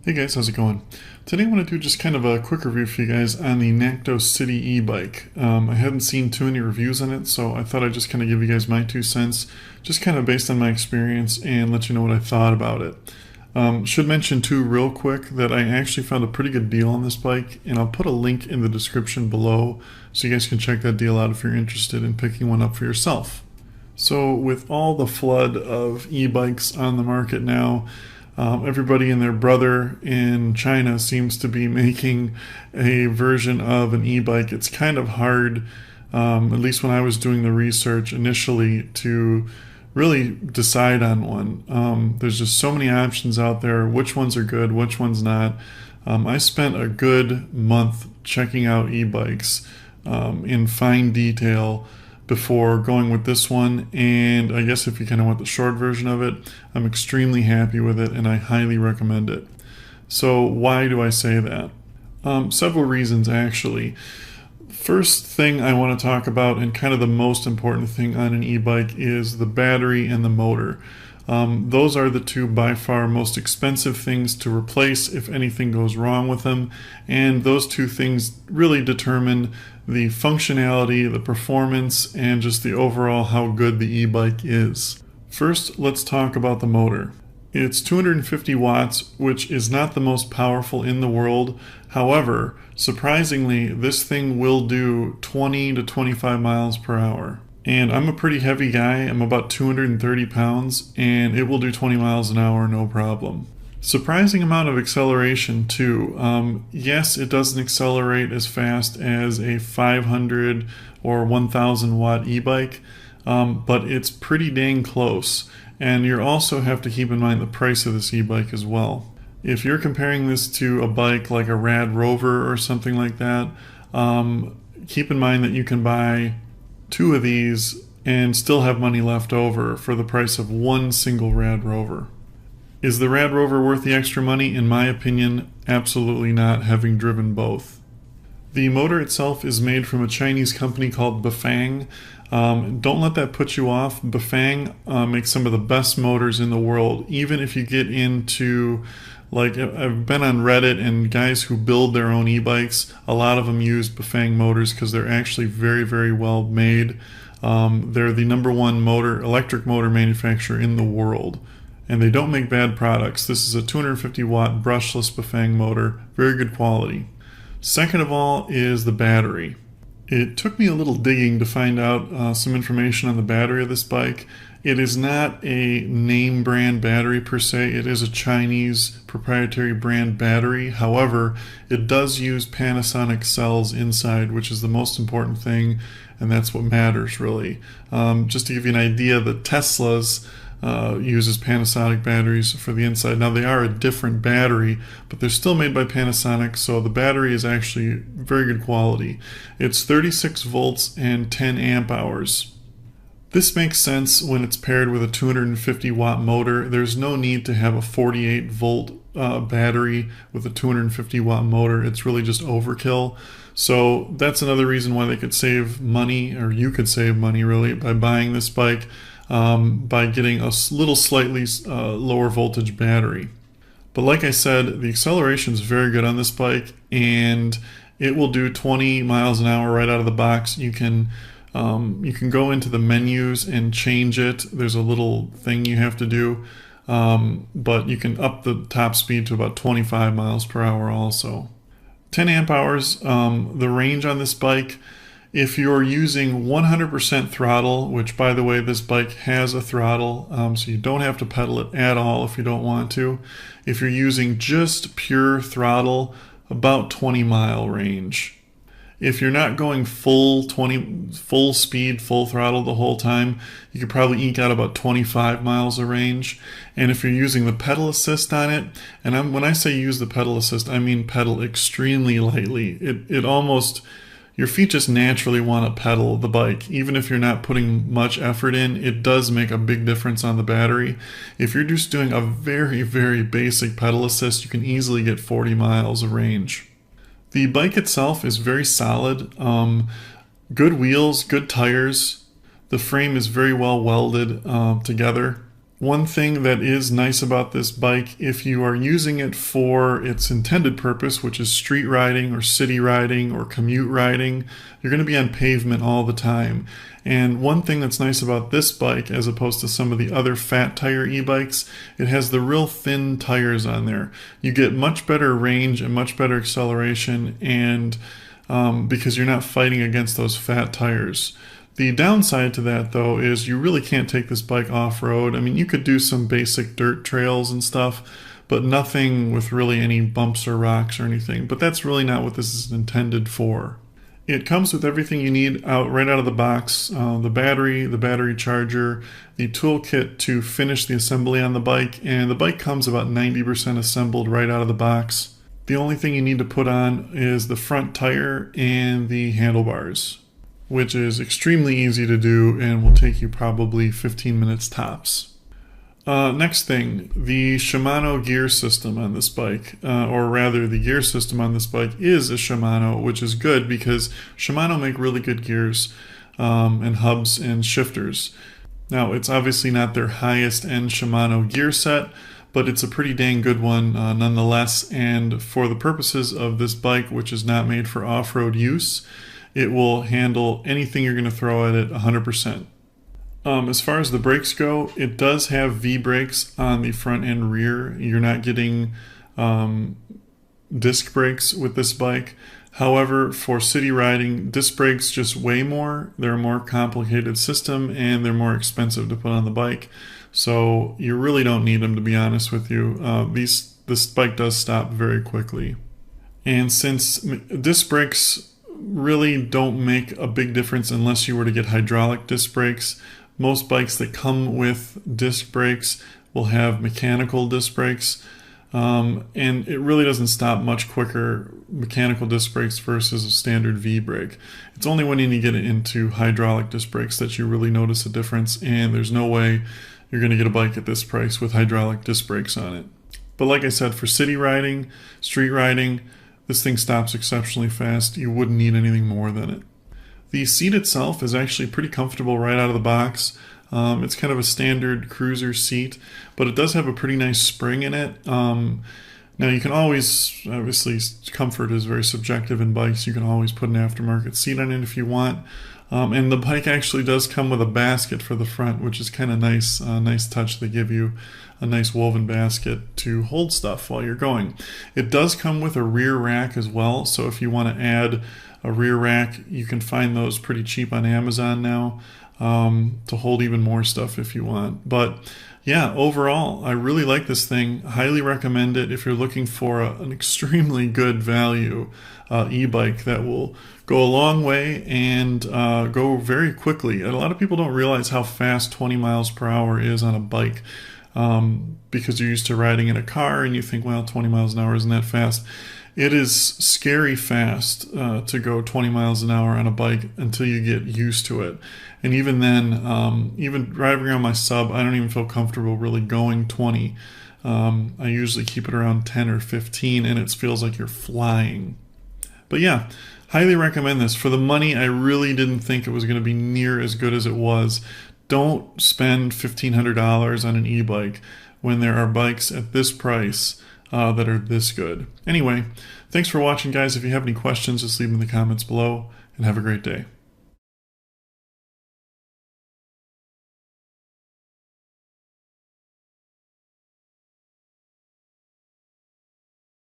Hey guys, how's it going? Today I want to do just kind of a quick review for you guys on the NAKTO City e-bike. I hadn't seen too many reviews on it, so I thought I'd just kind of give you guys my 2 cents, just kind of based on my experience and let you know what I thought about it. Should mention too real quick that I actually found a pretty good deal on this bike, and I'll put a link in the description below so you guys can check that deal out if you're interested in picking one up for yourself. So with all the flood of e-bikes on the market now, everybody and their brother in China seems to be making a version of an e-bike. It's kind of hard, at least when I was doing the research initially, to really decide on one. There's just so many options out there, which ones are good, which ones not. I spent a good month checking out e-bikes in fine detail before going with this one, and I guess if you kind of want the short version of it, I'm extremely happy with it and I highly recommend it. So why do I say that? Several reasons actually. First thing I want to talk about, and kind of the most important thing on an e-bike, is the battery and the motor. Those are the two by far most expensive things to replace if anything goes wrong with them, and those two things really determine the functionality, the performance, and just the overall how good the e-bike is. First, let's talk about the motor. It's 250 watts, which is not the most powerful in the world. However, surprisingly, this thing will do 20 to 25 miles per hour. And I'm a pretty heavy guy, I'm about 230 pounds, and it will do 20 miles an hour no problem. Surprising amount of acceleration too. Yes, it doesn't accelerate as fast as a 500 or 1000 watt e-bike, but it's pretty dang close. And you also have to keep in mind the price of this e-bike as well. If you're comparing this to a bike like a Rad Rover or something like that, keep in mind that you can buy 2 of these and still have money left over for the price of one single Rad Rover. Is the Rad Rover worth the extra money? In my opinion, absolutely not, having driven both. The motor itself is made from a Chinese company called Bafang. Don't let that put you off. Bafang makes some of the best motors in the world. Even if you get into, like, I've been on Reddit, and guys who build their own e-bikes, a lot of them use Bafang motors because they're actually very, very well made. They're the #1 electric motor manufacturer in the world, and they don't make bad products. This is a 250 watt brushless Bafang motor, very good quality. Second of all is the battery. It took me a little digging to find out some information on the battery of this bike. It is not a name brand battery per se. It is a Chinese proprietary brand battery. However, it does use Panasonic cells inside, which is the most important thing, and that's what matters really. Just to give you an idea, the Teslas uses Panasonic batteries for the inside. Now they are a different battery, but they're still made by Panasonic, so the battery is actually very good quality. It's 36 volts and 10 amp hours. This makes sense when it's paired with a 250 watt motor. There's no need to have a 48 volt battery with a 250 watt motor. It's really just overkill. So that's another reason why they could save money, or you could save money really, by buying this bike, by getting a little slightly lower voltage battery. But like I said, the acceleration is very good on this bike, and it will do 20 miles an hour right out of the box. You can go into the menus and change it. There's a little thing you have to do, but you can up the top speed to about 25 miles per hour also. 10 amp hours, the range on this bike, if you're using 100% throttle, which by the way, this bike has a throttle, so you don't have to pedal it at all if you don't want to. If you're using just pure throttle, about 20-mile range. If you're not going full speed, full throttle the whole time, you could probably eke out about 25 miles of range. And if you're using the pedal assist on it, and when I say use the pedal assist, I mean pedal extremely lightly. It almost, your feet just naturally want to pedal the bike. Even if you're not putting much effort in, it does make a big difference on the battery. If you're just doing a very, very basic pedal assist, you can easily get 40 miles of range. The bike itself is very solid. Good wheels, good tires. The frame is very well welded together. One thing that is nice about this bike, if you are using it for its intended purpose, which is street riding or city riding or commute riding, you're going to be on pavement all the time. And one thing that's nice about this bike, as opposed to some of the other fat tire e-bikes, it has the real thin tires on there. You get much better range and much better acceleration, and because you're not fighting against those fat tires. The downside to that, though, is you really can't take this bike off-road. I mean, you could do some basic dirt trails and stuff, but nothing with really any bumps or rocks or anything. But that's really not what this is intended for. It comes with everything you need right out of the box. The battery charger, the toolkit to finish the assembly on the bike, and the bike comes about 90% assembled right out of the box. The only thing you need to put on is the front tire and the handlebars, which is extremely easy to do and will take you probably 15 minutes tops. Next thing, the Shimano gear system on this bike, or rather the gear system on this bike is a Shimano, which is good because Shimano make really good gears and hubs and shifters. Now, it's obviously not their highest end Shimano gear set, but it's a pretty dang good one nonetheless, and for the purposes of this bike, which is not made for off-road use, it will handle anything you're going to throw at it 100%. As far as the brakes go, it does have V-brakes on the front and rear. You're not getting disc brakes with this bike. However, for city riding, disc brakes just weigh more. They're a more complicated system and they're more expensive to put on the bike. So you really don't need them, to be honest with you. This bike does stop very quickly. And since disc brakes really don't make a big difference unless you were to get hydraulic disc brakes, most bikes that come with disc brakes will have mechanical disc brakes. And it really doesn't stop much quicker, mechanical disc brakes versus a standard V-brake. It's only when you get into hydraulic disc brakes that you really notice a difference, and there's no way you're going to get a bike at this price with hydraulic disc brakes on it. But like I said, for city riding, street riding, this thing stops exceptionally fast. You wouldn't need anything more than it. The seat itself is actually pretty comfortable right out of the box. It's kind of a standard cruiser seat, but it does have a pretty nice spring in it. Now you can always, obviously comfort is very subjective in bikes, you can always put an aftermarket seat on it if you want. And the bike actually does come with a basket for the front, which is kind of nice, nice touch. They give you a nice woven basket to hold stuff while you're going. It does come with a rear rack as well, so if you want to add a rear rack, you can find those pretty cheap on Amazon now to hold even more stuff if you want. But yeah, overall, I really like this thing. Highly recommend it if you're looking for an extremely good value e-bike that will go a long way and go very quickly. And a lot of people don't realize how fast 20 miles per hour is on a bike because you're used to riding in a car and you think, well, 20 miles an hour isn't that fast. It is scary fast to go 20 miles an hour on a bike until you get used to it. And even then, even driving around my sub, I don't even feel comfortable really going 20. I usually keep it around 10 or 15 and it feels like you're flying. But yeah, highly recommend this. For the money, I really didn't think it was going to be near as good as it was. Don't spend $1,500 on an e-bike when there are bikes at this price that are this good. Anyway, thanks for watching, guys. If you have any questions, just leave them in the comments below, and have a great day.